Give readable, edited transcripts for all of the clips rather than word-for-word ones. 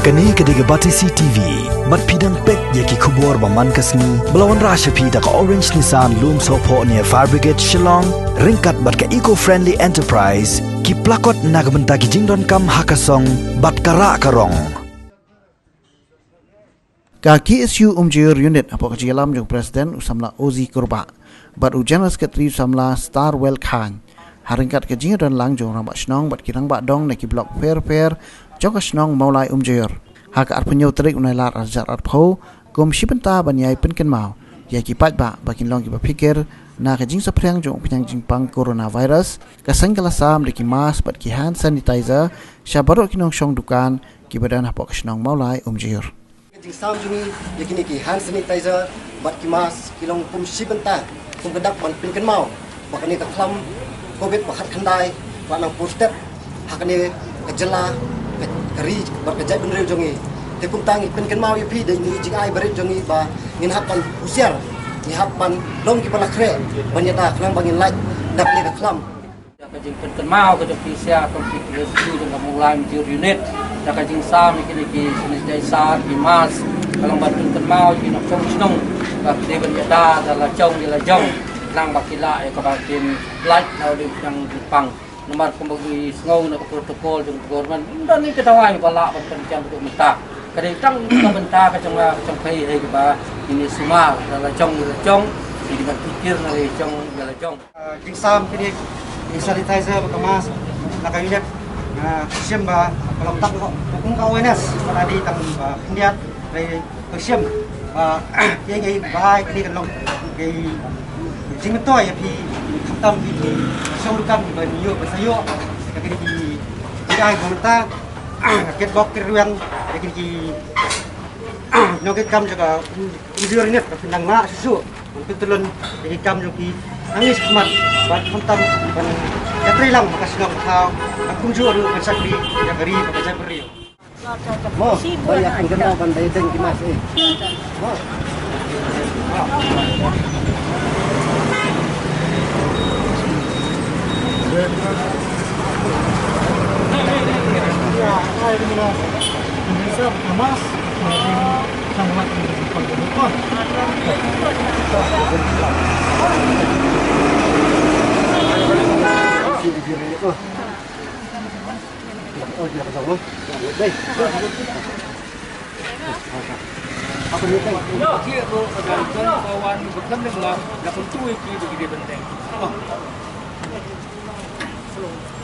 Kani kediga batisi TV, mat pidang pek yaki kubur baman kasni, belawan rasha pida ka Orange Nissan loom sopo near Fire Brigade Shillong, ringkat bat ka eco-friendly enterprise, ki plakot nagbenta ki jingdon kam hakasong, bat kara karong. Kaki isu Umjaïur unit apa kejialam jong Presiden usamla Ozi Kurba, bat General Secretary usamla Star Well Khan, haringkat ke jingdon lang jong rambak senong bat kirang bak dong neki blok fair jong senong Mawlai Umjaïur. Hak arpenyo terik unai lar arjar arpho gom shibenta banyai penken mau ya ki pat ba bakin long ki berpikir na ke jing saprang jong penyang jing pang coronavirus kasang kalasam de ki mas bat ki hand sanitizer syabaro ki Nongshong Dukan ki badan hapok senong Mawlai Umjaïur. Jing sam jungi yakini ki hand sanitizer bat ki mas ki long pum shibenta pum kedak ban penken mau bakani ka klam covid bakat khandai wanang postet hakani kejela kari berkejap bener jongi tepung tangi penken mau yapi dan ni jing ai berit jongi ba ngin hapan usiar ni hapan long ki pala kre banyata klang bangin light dak ni ka klam ka jing penken mau ka jopi sia konflik rescue dengan Mawlai Umjaïur unit dak ka jing sam ni ki sanitizer ki mas kalau ban penken mau ki nak chong ba de banyata da la jong lang bakila ka ba tin light now di yang pang nomor pembagi ngau nak protokol dengan government dan ni ketawai bala pencam untuk minta kadang tang minta ke trong kai hai ba ini semua dalam jong di dengan pikir dari jong dalam jong jing sam kini sanitizer bakamas nak unit siam ba kalau tak kung ka awareness pada di tang indiat dari siam yang baik ni kan long jing toy pi tâm thì sâu Dukan và nhiều và sayo cái gì ai của ta kết bọc cái riêng cái gì nó cái cam cho cả Umjaïur nhất và năng mã susu untuk turun cái cam cho cái nangis kemat buat kontam dan ya trilang maka senang kau aku juga dulu bersakri yang gari pakai saya beri mau banyak yang kenal pandai dan kimas mau ya, saya dengan Indonesia emas sangat berpengaruh. Oh, dia betul. Baik. Apa ni teng? Ya, dia tu ada kawan bekan dengan dapat tuai ki begitu penting.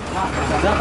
Ada.